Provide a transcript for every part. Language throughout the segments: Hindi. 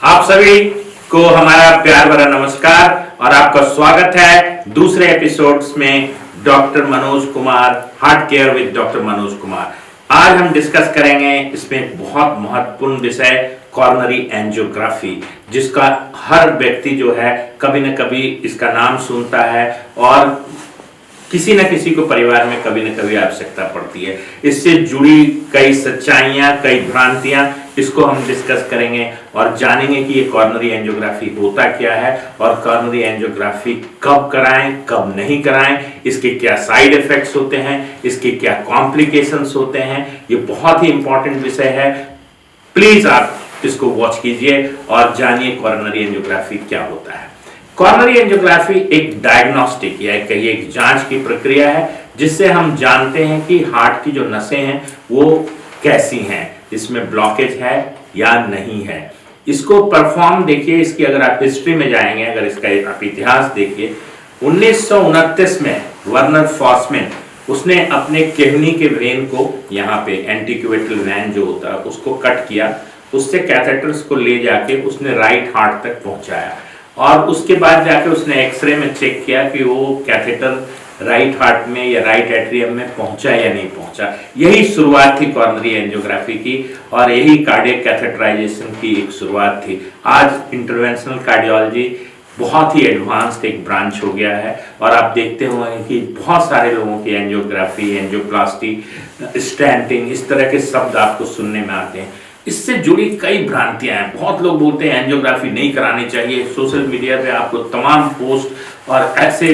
आप सभी को हमारा प्यार भरा नमस्कार और आपका स्वागत है दूसरे एपिसोड्स में doctor Manoj Kumar, heart care with doctor Manoj Kumar. आज हम डिस्कस करेंगे इसमें बहुत महत्वपूर्ण विषय कॉर्नरी एंजियोग्राफी, जिसका हर व्यक्ति जो है कभी न कभी इसका नाम सुनता है और किसी न किसी को परिवार में कभी न कभी आवश्यकता पड़ती है। इससे जुड़ी कई सच्चाइयां, कई भ्रांतियां, इसको हम डिस्कस करेंगे और जानेंगे कि ये कॉर्नरी एंजियोग्राफी होता क्या है और कॉर्नरी एंजियोग्राफी कब कराएं, कब नहीं कराएं, इसके क्या साइड इफेक्ट्स होते हैं, इसके क्या कॉम्प्लिकेशंस होते हैं। ये बहुत ही इंपॉर्टेंट विषय है। प्लीज आप इसको वॉच कीजिए और जानिए कॉर्नरी एंजियोग्राफी क्या होता है। कॉर्नरी एंजियोग्राफी एक डायग्नोस्टिक या कहिए एक जांच की प्रक्रिया है, जिससे हम जानते हैं कि हार्ट की जो नसें हैं वो कैसी हैं, इसमें ब्लॉकेज है या नहीं है। इसको परफॉर्म देखिए, इसकी अगर आप हिस्ट्री में जाएंगे, अगर इसका आप इतिहास देखिए, 1929 में वर्नर फॉसमैन उसने अपने किडनी के वेन को यहाँ पे एंटीक्यूवेटल वेन जो होता है उसको कट किया, उससे कैथेटर्स को ले जाके उसने राइट हार्ट तक पहुंचाया और उसके बाद जाके उसने एक्सरे में चेक किया कि वो कैथेटर राइट हार्ट में या राइट एट्रियम में पहुंचा या नहीं पहुंचा। यही शुरुआत थी कॉर्नरी एंजियोग्राफी की और यही कार्डियक कैथेटराइजेशन की एक शुरुआत थी। आज इंटरवेंशनल कार्डियोलॉजी बहुत ही एडवांस्ड एक ब्रांच हो गया है और आप देखते होंगे कि बहुत सारे लोगों की एंजियोग्राफी, एंजियोप्लास्टी, स्टेंटिंग, इस तरह के शब्द आपको सुनने में आते हैं। इससे जुड़ी कई भ्रांतियां हैं। बहुत लोग बोलते हैं एंजियोग्राफी नहीं करानी चाहिए। सोशल मीडिया पे आपको तमाम पोस्ट और ऐसे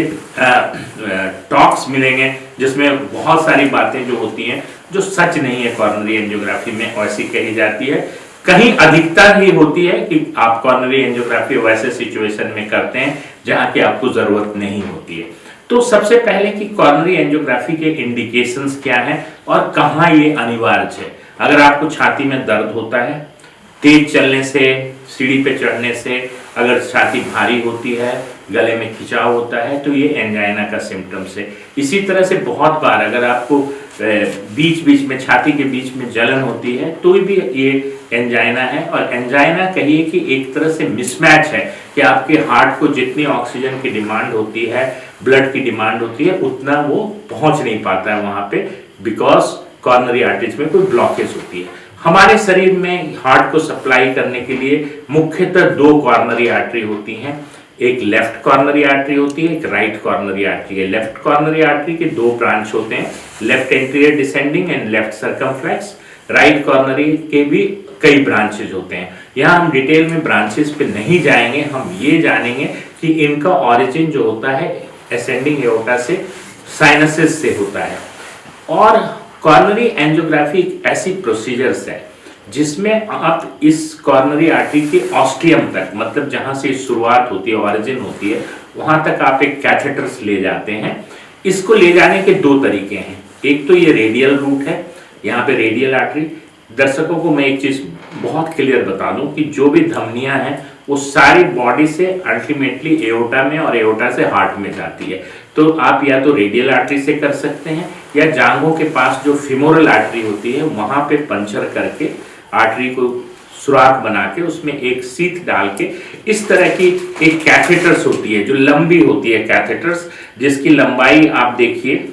टॉक्स मिलेंगे जिसमें बहुत सारी बातें जो होती हैं जो सच नहीं है। कॉर्नरी एंजियोग्राफी में ऐसी कही जाती है, कहीं अधिकतर ही होती है कि आप कॉर्नरी एंजियोग्राफी वैसे सिचुएशन में करते हैं जहां की आपको जरूरत नहीं होती है। तो सबसे पहले कि कॉर्नरी एंजियोग्राफी के इंडिकेशंस क्या हैं और कहाँ ये अनिवार्य है। अगर आपको छाती में दर्द होता है, तेज चलने से, सीढ़ी पे चढ़ने से, अगर छाती भारी होती है, गले में खिंचाव होता है, तो ये एंजाइना का सिम्टम्स है। इसी तरह से बहुत बार अगर आपको बीच बीच में छाती के बीच में जलन होती है तो भी ये एंजाइना है। और एंजाइना कहिए कि एक तरह से मिसमैच है कि आपके हार्ट को जितनी ऑक्सीजन की डिमांड होती है, ब्लड की डिमांड होती है, उतना वो पहुंच नहीं पाता है वहां पे, बिकॉज कॉर्नरी आर्टरीज में कोई ब्लॉकेज होती है। हमारे शरीर में हार्ट को सप्लाई करने के लिए मुख्यतः दो कॉर्नरी आर्टरी होती हैं। एक लेफ्ट कॉर्नरी आर्टरी होती है, एक राइट कॉर्नरी आर्टरी है। लेफ्ट कॉर्नरी आर्टरी के दो ब्रांच होते हैं, left anterior descending and left circumflex. Right coronary के भी कई ब्रांचेज होते हैं। यहाँ हम डिटेल में ब्रांचेस पे नहीं जाएंगे, हम ये जानेंगे कि इनका ऑरिजिन जो होता है असेंडिंग एओर्टा से, साइनसेस से होता है। और कॉर्नरी एंजियोग्राफी एक ऐसी प्रोसीजर्स है जिसमें आप इस कॉर्नरी आर्टरी के ऑस्टियम तक, मतलब जहां से शुरुआत होती है, ऑरिजिन होती है, वहां तक आप एक कैथेटर्स ले जाते हैं। इसको ले जाने के दो तरीके हैं। एक तो ये रेडियल रूट है, यहाँ पे रेडियल आर्टरी। दर्शकों को मैं एक चीज बहुत क्लियर बता दूं कि जो भी धमनियां हैं वो सारी बॉडी से अल्टीमेटली एओर्टा में और एओर्टा से हार्ट में जाती है। तो आप या तो रेडियल आर्टरी से कर सकते हैं या जांघों के पास जो फिमोरल आर्टरी होती है वहां पे पंचर करके आर्टरी को सुराख बना के उसमें एक सीथ डाल के इस तरह की एक कैथेटर्स होती है जो लंबी होती है कैथेटर्स, जिसकी लंबाई आप देखिए,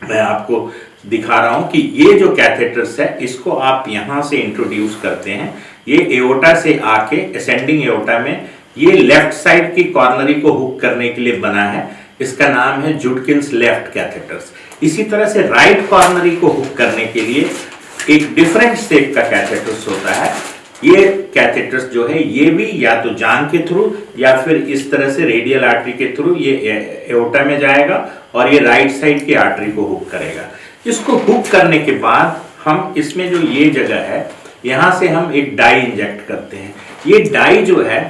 मैं आपको दिखा रहा हूं कि ये जो कैथेटर्स है इसको आप यहां से इंट्रोड्यूस करते हैं। ये एओर्टा से आके असेंडिंग एओर्टा में ये लेफ्ट साइड की कॉर्नरी को हुक करने के लिए बना है। इसका नाम है जुडकिंस लेफ्ट कैथेटर्स। इसी तरह से राइट कॉर्नरी को हुक करने के लिए एक डिफरेंट शेप का कैथेटर्स होता है। ये कैथेटर्स जो है ये भी या तो जांघ के थ्रू या फिर इस तरह से रेडियल आर्टरी के थ्रू ये एओर्टा में जाएगा और ये राइट साइड की आर्टरी को हुक करेगा। इसको हुक करने के बाद हम इसमें जो ये जगह है यहां से हम एक डाई इंजेक्ट करते हैं। ये डाई जो है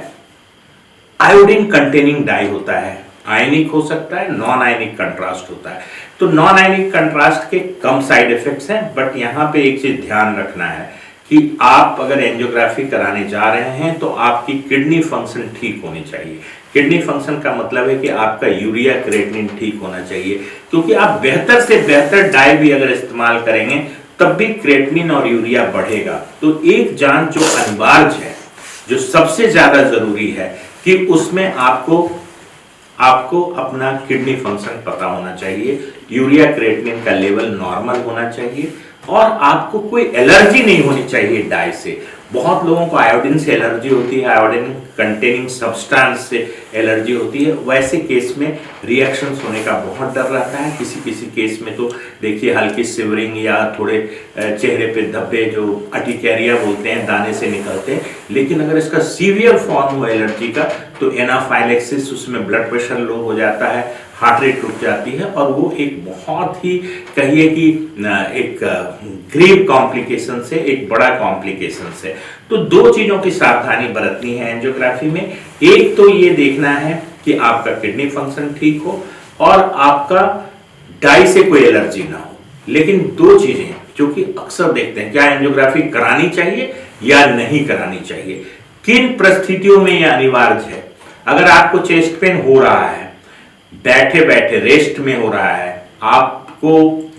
आयोडीन कंटेनिंग डाई होता है, आयनिक हो सकता है, नॉन आयनिक कंट्रास्ट होता है। तो नॉन आयनिक कंट्रास्ट के कम साइड इफेक्ट्स हैं, बट यहाँ पे एक चीज ध्यान रखना है कि आप अगर एंजियोग्राफी कराने जा रहे हैं तो आपकी किडनी फंक्शन ठीक होनी चाहिए। किडनी फंक्शन का मतलब है कि आपका यूरिया क्रिएटिनिन ठीक होना चाहिए, क्योंकि आप बेहतर से बेहतर डाई भी अगर इस्तेमाल करेंगे तब भी क्रिएटिनिन और यूरिया बढ़ेगा। तो एक जांच जो अनिवार्य है जो सबसे ज्यादा जरूरी है कि उसमें आपको अपना किडनी फंक्शन पता होना चाहिए, यूरिया क्रिएटिनिन का लेवल नॉर्मल होना चाहिए और आपको कोई एलर्जी नहीं होनी चाहिए डाई से। बहुत लोगों को आयोडीन से एलर्जी होती है, आयोडीन कंटेनिंग सब्सटेंस से एलर्जी होती है। वैसे केस में रिएक्शंस होने का बहुत डर रहता है। किसी किसी केस में तो देखिए हल्की सिवरिंग या थोड़े चेहरे पे धब्बे जो अर्टिकेरिया बोलते हैं दाने से निकलते हैं। लेकिन अगर इसका सीवियर फॉर्म हो एलर्जी का तो एनाफाइलेक्सिस, उसमें ब्लड प्रेशर लो हो जाता है, हार्ट रेट रुक जाती है और वो एक बहुत ही कहिए कि एक ग्रेव कॉम्प्लिकेशन से, एक बड़ा कॉम्प्लिकेशन से। तो दो चीजों की सावधानी बरतनी है एंजियोग्राफी में। एक तो ये देखना है कि आपका किडनी फंक्शन ठीक हो और आपका डाई से कोई एलर्जी ना हो। लेकिन दो चीजें जो कि अक्सर देखते हैं, क्या एंजियोग्राफी करानी चाहिए या नहीं करानी चाहिए, किन परिस्थितियों में यह अनिवार्य है। अगर आपको चेस्ट पेन हो रहा है, बैठे बैठे रेस्ट में हो रहा है, आपको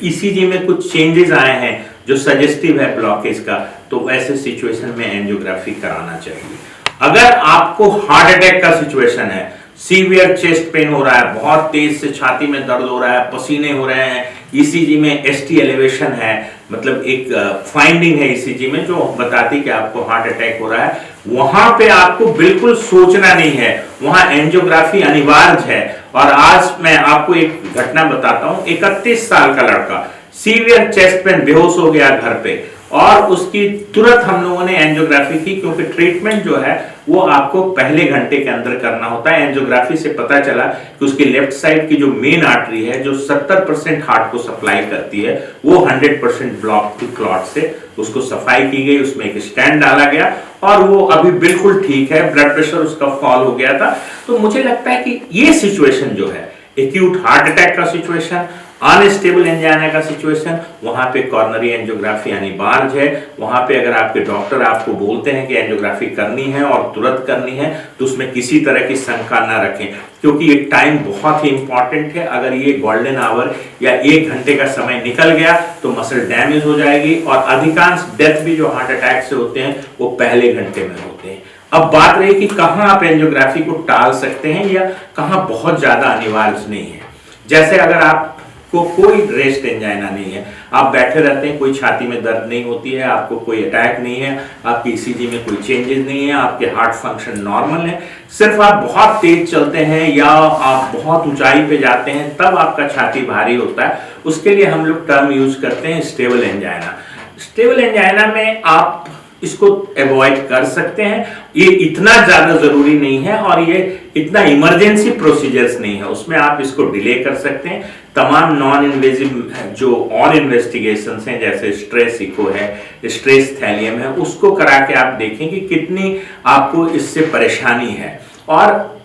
ईसीजी में कुछ चेंजेस आए हैं जो सजेस्टिव है ब्लॉकेज का, तो ऐसे सिचुएशन में एंजियोग्राफी कराना चाहिए। अगर आपको हार्ट अटैक का सिचुएशन है, सीवियर चेस्ट पेन हो रहा है, बहुत तेज से छाती में दर्द हो रहा है, पसीने हो रहे हैं, ईसीजी में एसटी एलिवेशन है, मतलब एक फाइंडिंग है ईसीजी में जो बताती कि आपको हार्ट अटैक हो रहा है, वहां पे आपको बिल्कुल सोचना नहीं है, वहां एंजियोग्राफी अनिवार्य है। और आज मैं आपको एक घटना बताता हूं। 31 साल का लड़का सीवियर चेस्ट पेन, बेहोश हो गया घर पे और उसकी तुरंत हम लोगों ने एंजियोग्राफी की, क्योंकि ट्रीटमेंट जो है वो आपको पहले घंटे के अंदर करना होता है। एंजियोग्राफी से पता चला कि उसकी लेफ्ट साइड की जो मेन आर्टरी है, जो 70% हार्ट को सप्लाई करती है, वो 100% ब्लॉक थी क्लॉट से। उसको सफाई की गई, उसमें एक स्टैंड डाला गया और वो अभी बिल्कुल ठीक है। ब्लड प्रेशर उसका फॉल हो गया था। तो मुझे लगता है कि ये सिचुएशन जो है, एक्यूट हार्ट अटैक का सिचुएशन, अनस्टेबल एंजाइना का सिचुएशन, वहां पे कॉर्नरी एंजियोग्राफी अनिवार्य है। वहां पे अगर आपके डॉक्टर आपको बोलते हैं कि एंजियोग्राफी करनी है और तुरंत करनी है, तो उसमें किसी तरह की शंका ना रखें, क्योंकि ये टाइम बहुत ही इंपॉर्टेंट है। अगर ये गोल्डन आवर या 1 घंटे का समय निकल गया तो मसल डैमेज हो जाएगी और अधिकांश डेथ भी जो हार्ट अटैक से होते हैं वो पहले घंटे में होते हैं। अब बात रही कि कहां आप एंजियोग्राफी को टाल सकते हैं या कहां बहुत ज्यादा अनिवार्य नहीं है। जैसे अगर आपको कोई रेस्ट एंजाइना नहीं है, आप बैठे रहते हैं, कोई छाती में दर्द नहीं होती है, आपको कोई अटैक नहीं है, आपकी ईसीजी में कोई चेंजेस नहीं है, आपके हार्ट फंक्शन नॉर्मल है, सिर्फ आप बहुत तेज चलते हैं या आप बहुत ऊंचाई पे जाते हैं तब आपका छाती भारी होता है, उसके लिए हम लोग टर्म यूज करते हैं स्टेबल एंजाइना। स्टेबल एंजाइना में आप इसको अवॉइड कर सकते हैं। ये इतना ज्यादा जरूरी नहीं है और ये इतना इमरजेंसी प्रोसीजर्स नहीं है, उसमें आप इसको डिले कर सकते हैं। तमाम नॉन इन्वेजिव जो और इन्वेस्टिगेशंस हैं, जैसे स्ट्रेस इको है, स्ट्रेस थैलियम है, उसको करा के आप देखें कि कितनी आपको इससे परेशानी है। और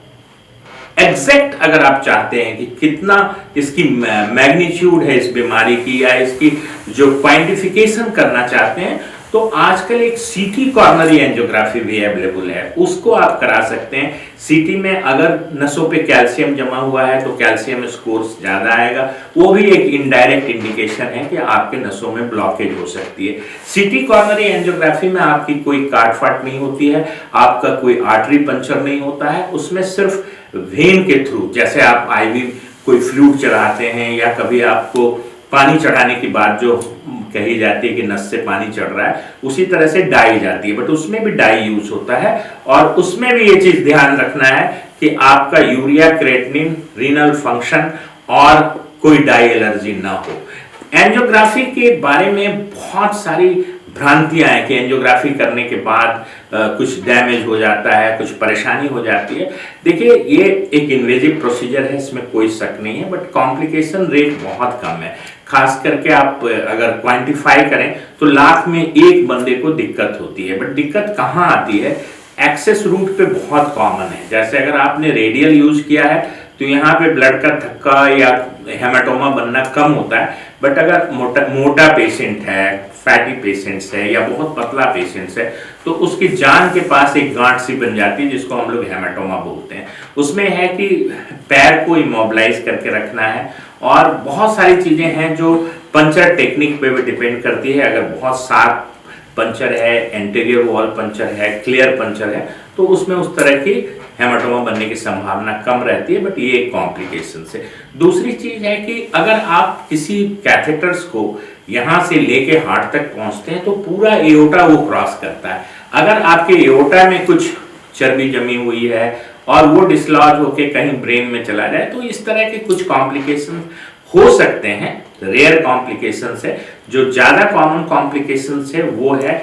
एग्जैक्ट अगर आप चाहते हैं कि कितना इसकी मैग्नीट्यूड है इस बीमारी की, या इसकी जो क्वांटिफिकेशन करना चाहते हैं, तो आजकल एक सीटी कॉर्नरी एंजियोग्राफी भी अवेलेबल है, उसको आप करा सकते हैं। सीटी में अगर नसों पे कैल्शियम जमा हुआ है तो कैल्शियम स्कोर्स ज्यादा आएगा, वो भी एक इनडायरेक्ट इंडिकेशन है कि आपके नसों में ब्लॉकेज हो सकती है। सीटी कॉर्नरी एंजियोग्राफी में आपकी कोई काट फाट नहीं होती है, आपका कोई आर्टरी पंचर नहीं होता है, उसमें सिर्फ वेन के थ्रू, जैसे आप आईवी कोई फ्लूइड चढ़ाते हैं या कभी आपको पानी चढ़ाने की बात जो कही जाती है कि नस से पानी चढ़ रहा है, उसी तरह से डाई जाती है, बट उसमें भी डाई यूज होता है। और उसमें भी ये चीज ध्यान रखना है कि आपका यूरिया क्रिएटिनिन, रीनल फंक्शन और कोई डाई एलर्जी ना हो। एंजियोग्राफी के बारे में बहुत सारी भ्रांतियां हैं कि एंजियोग्राफी करने के बाद कुछ डैमेज हो जाता है, कुछ परेशानी हो जाती है। देखिए, ये एक इन्वेजिव प्रोसीजर है, इसमें कोई शक नहीं है, बट कॉम्प्लिकेशन रेट बहुत कम है। खास करके आप अगर क्वांटिफाई करें तो लाख में एक बंदे को दिक्कत होती है। बट दिक्कत कहाँ आती है? एक्सेस रूट पे बहुत कॉमन है। जैसे अगर आपने रेडियल यूज किया है तो यहाँ पे ब्लड का थक्का या हेमाटोमा बनना कम होता है, बट अगर मोटा पेशेंट है, फैटी पेशेंट्स है या बहुत पतला पेशेंट्स है, तो उसकी जान के पास एक गांठ सी बन जाती है जिसको हम लोग हेमाटोमा बोलते हैं। उसमें है कि पैर को इमोबिलाइज करके रखना है और बहुत सारी चीजें हैं जो पंचर टेक्निक पे भी डिपेंड करती है। अगर बहुत शार्प पंचर है, एंटीरियर वॉल पंचर है, क्लियर पंचर है, तो उसमें उस तरह की हेमाटोमा बनने की संभावना कम रहती है, बट ये एक कॉम्प्लिकेशन है। दूसरी चीज है कि अगर आप किसी कैथेटर्स को यहाँ से लेके हार्ट तक पहुंचते हैं तो पूरा एओर्टा वो क्रॉस करता है। अगर आपके एओर्टा में कुछ चर्बी जमी हुई है और वो डिसलॉज होके कहीं ब्रेन में चला जाए तो इस तरह के कुछ कॉम्प्लिकेशन हो सकते हैं। रेयर कॉम्प्लिकेशंस है। जो ज्यादा कॉमन कॉम्प्लिकेशंस है वो है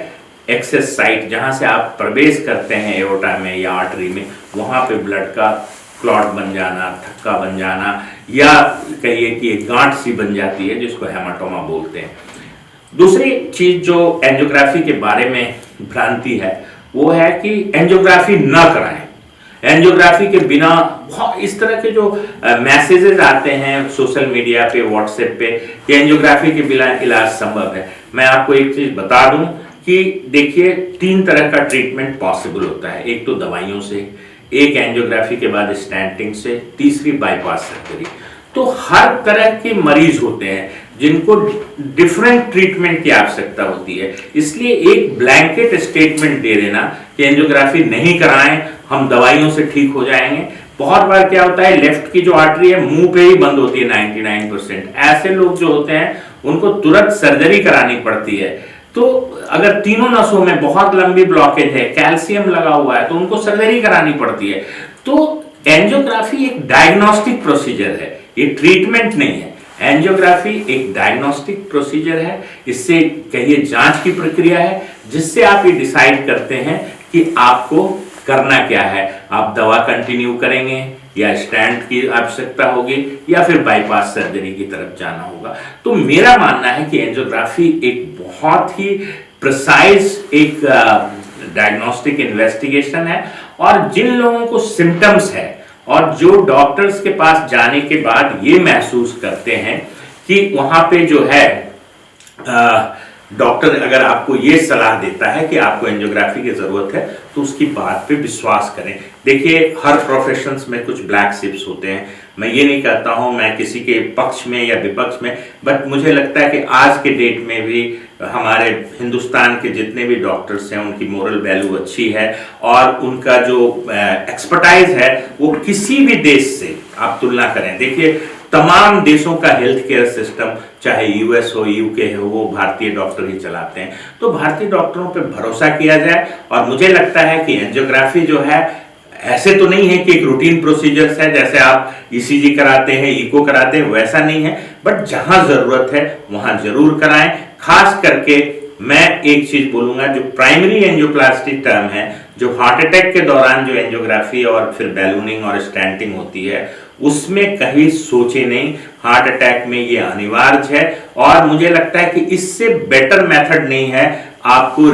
एक्सेस साइट, जहां से आप प्रवेश करते हैं एओर्टा में या आर्टरी में, वहां पे ब्लड का क्लॉट बन जाना, थक्का बन जाना, या कहिए कि एक गांठ सी बन जाती है जिसको हेमाटोमा बोलते हैं। दूसरी चीज जो एंजियोग्राफी के बारे में भ्रांति है वो है कि एंजियोग्राफी न कराएं। एंजियोग्राफी के बिना बहुत इस तरह के जो मैसेजेस आते हैं सोशल मीडिया पे, व्हाट्सएप पे, कि एंजियोग्राफी के बिना इलाज संभव है। मैं आपको एक चीज बता दूं कि देखिए 3 तरह का ट्रीटमेंट पॉसिबल होता है। एक तो दवाइयों से, एक एंजियोग्राफी के बाद स्टेंटिंग से, तीसरी बाईपास सर्जरी। तो हर तरह के मरीज होते हैं जिनको डिफरेंट ट्रीटमेंट की आवश्यकता होती है। इसलिए एक ब्लैंकेट स्टेटमेंट दे देना कि एंजियोग्राफी नहीं कराएं, हम दवाइयों से ठीक हो जाएंगे। बहुत बार क्या होता है, लेफ्ट की जो आर्टरी है मुंह पे ही बंद होती है 99%। ऐसे लोग जो होते हैं उनको तुरंत सर्जरी करानी पड़ती है। तो अगर तीनों नसों में बहुत लंबी ब्लॉकेज है, कैल्शियम लगा हुआ है, तो उनको सर्जरी करानी पड़ती है। तो एंजियोग्राफी एक डायग्नोस्टिक प्रोसीजर है, ये ट्रीटमेंट नहीं है। एंजियोग्राफी एक डायग्नोस्टिक प्रोसीजर है, इससे कहिए जांच की प्रक्रिया है, जिससे आप ये डिसाइड करते हैं कि आपको करना क्या है। आप दवा कंटिन्यू करेंगे या स्टेंट की आवश्यकता होगी या फिर बाईपास सर्जरी की तरफ जाना होगा। तो मेरा मानना है कि एंजियोग्राफी एक बहुत ही प्रिसाइज एक डायग्नोस्टिक इन्वेस्टिगेशन है, और जिन लोगों को सिम्टम्स है और जो डॉक्टर्स के पास जाने के बाद ये महसूस करते हैं कि वहां पे जो है डॉक्टर अगर आपको ये सलाह देता है कि आपको एंजियोग्राफी की जरूरत है तो उसकी बात पे विश्वास करें। देखिए हर प्रोफेशंस में कुछ ब्लैक शिप्स होते हैं। मैं ये नहीं कहता हूं मैं किसी के पक्ष में या विपक्ष में, बट मुझे लगता है कि आज के डेट में भी हमारे हिंदुस्तान के जितने भी डॉक्टर्स हैं उनकी मोरल वैल्यू अच्छी है, और उनका जो एक्सपर्टाइज है वो किसी भी देश से आप तुलना करें। देखिए तमाम देशों का हेल्थ केयर सिस्टम, चाहे यूएस हो, यूके हो, वो भारतीय डॉक्टर ही चलाते हैं। तो भारतीय डॉक्टरों पे भरोसा किया जाए, और मुझे लगता है कि एंजियोग्राफी जो है ऐसे तो नहीं है कि एक रूटीन प्रोसीजर्स है, जैसे आप ईसीजी कराते हैं, इको कराते हैं, वैसा नहीं है, बट जहां जरूरत है वहां जरूर कराएं। खास करके मैं एक चीज बोलूंगा, जो प्राइमरी एंजियोप्लास्टी टर्म है, जो हार्ट अटैक के दौरान जो एंजियोग्राफी और फिर बैलूनिंग और स्टेंटिंग होती है, उसमें कहीं सोचे नहीं। हार्ट अटैक में ये अनिवार्य है, और मुझे लगता है कि इससे बेटर मेथड नहीं है आपको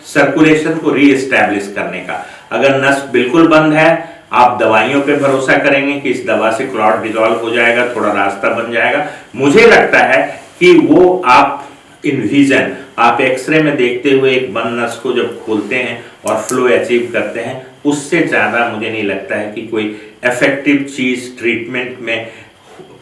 सर्कुलेशन को रीएस्टैब्लिश करने का। अगर नस बिल्कुल बंद है, आप दवाइयों पे भरोसा करेंगे कि इस दवा से क्लॉट डिसॉल्व हो जाएगा, थोड़ा रास्ता बन जाएगा। मुझे लगता है कि वो आप इनविजन, आप एक्सरे में देखते हुए एक बंद नस को जब खोलते हैं और फ्लो अचीव करते हैं, उससे ज्यादा मुझे नहीं लगता है कि कोई इफेक्टिव चीज ट्रीटमेंट में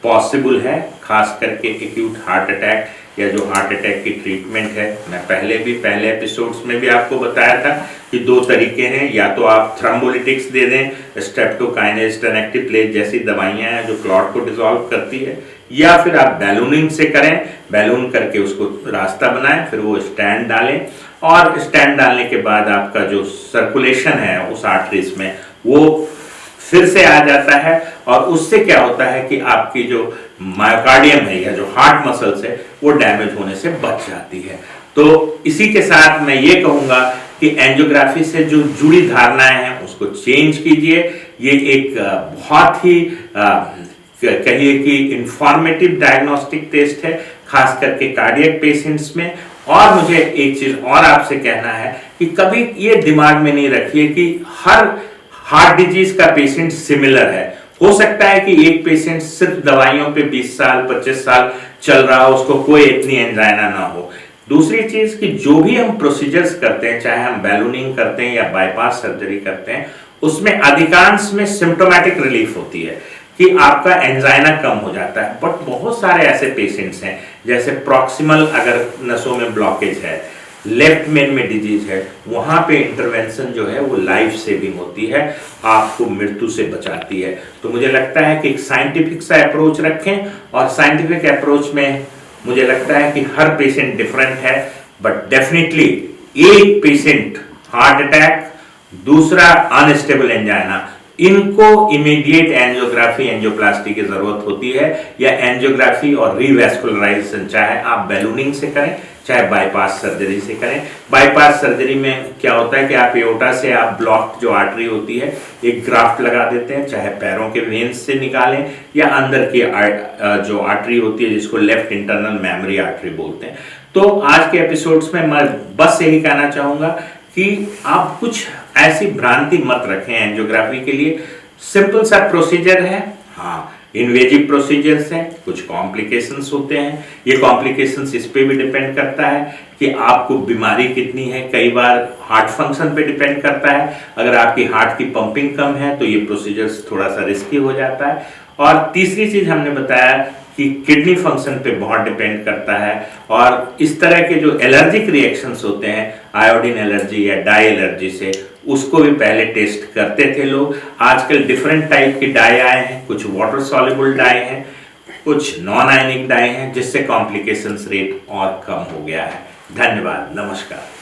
पॉसिबल है, खास करके एक्यूट हार्ट अटैक या जो हार्ट अटैक की ट्रीटमेंट है। मैं पहले एपिसोड्स में भी आपको बताया था कि 2 तरीके हैं, या तो आप थ्रोम्बोलिटिक्स दे दें, स्ट्रेप्टोकाइनेज, टेनेक्टिप्लेज जैसी दवाइयां हैं जो क्लॉट को डिसॉल्व करती है, या फिर आप बैलूनिंग से करें, बैलून करके उसको रास्ता बनाएं, फिर वो स्टैंड डालें, और स्टैंड डालने के बाद आपका जो सर्कुलेशन है उस आर्टरीज में वो फिर से आ जाता है, और उससे क्या होता है कि आपकी जो मायोकार्डियम है या जो हार्ट मसल्स है वो डैमेज होने से बच जाती है। तो इसी के साथ मैं ये कहूंगा कि एंजियोग्राफी से जो जुड़ी धारणाएं हैं उसको चेंज कीजिए। ये एक बहुत ही कहिए कि इंफॉर्मेटिव डायग्नोस्टिक टेस्ट है, खास करके कार्डियक पेशेंट्स में। और मुझे एक चीज और आपसे कहना है कि कभी ये दिमाग में नहीं रखिए कि हर हार्ट डिजीज का पेशेंट सिमिलर है। हो सकता है कि एक पेशेंट सिर्फ दवाइयों पे 20 साल 25 साल चल रहा हो, उसको कोई इतनी एंजाइना ना हो। दूसरी चीज कि जो भी हम प्रोसीजर्स करते हैं, चाहे हम बैलूनिंग करते हैं या बाईपास सर्जरी करते हैं, उसमें अधिकांश में सिम्टोमेटिक रिलीफ होती है कि आपका एंजाइना कम हो जाता है। बट बहुत सारे ऐसे पेशेंट्स हैं, जैसे प्रॉक्सिमल अगर नसों में ब्लॉकेज है, लेफ्ट मेन में डिजीज है, वहां पे इंटरवेंशन जो है वो लाइफ सेविंग होती है, आपको मृत्यु से बचाती है। तो मुझे लगता है कि एक साइंटिफिक सा अप्रोच रखें, और साइंटिफिक अप्रोच में मुझे लगता है कि हर पेशेंट डिफरेंट है, बट डेफिनेटली एक पेशेंट हार्ट अटैक, दूसरा अनस्टेबल एंजाइना, इनको इमीडिएट एंजियोग्राफी एंजियोप्लास्टी की जरूरत होती है, या एंजियोग्राफी और रीवैस्कुलराइजेशन, चाहे आप बैलूनिंग से करें चाहे बाईपास सर्जरी से करें। बाईपास सर्जरी में क्या होता है कि आप एओर्टा से आप ब्लॉक जो आर्टरी होती है एक ग्राफ्ट लगा देते हैं, चाहे पैरों के वेन्स से निकालें या अंदर की जो आर्टरी होती है जिसको लेफ्ट इंटरनल मेमोरी आर्टरी बोलते हैं। तो आज के एपिसोड्स में मैं बस यही कहना चाहूंगा कि आप कुछ ऐसी भ्रांति मत रखें एंजियोग्राफी के लिए। सिंपल सा प्रोसीजर है, हाँ इन्वेजिव प्रोसीजर्स हैं, कुछ कॉम्प्लिकेशंस होते हैं। ये कॉम्प्लिकेशंस इस पे भी डिपेंड करता है कि आपको बीमारी कितनी है, कई बार हार्ट फंक्शन पे डिपेंड करता है। अगर आपकी हार्ट की पंपिंग कम है तो ये प्रोसीजर्स थोड़ा सा रिस्की हो जाता है। और तीसरी चीज हमने बताया कि किडनी फंक्शन पे बहुत डिपेंड करता है, और इस तरह के जो एलर्जिक रिएक्शंस होते हैं, आयोडीन एलर्जी या डाई एलर्जी से, उसको भी पहले टेस्ट करते थे लोग। आजकल डिफरेंट टाइप की डाई आए हैं, कुछ वाटर सॉल्युबल डाई हैं, कुछ नॉन आयनिक डाई हैं, जिससे कॉम्प्लिकेशंस रेट और कम हो गया है। धन्यवाद, नमस्कार।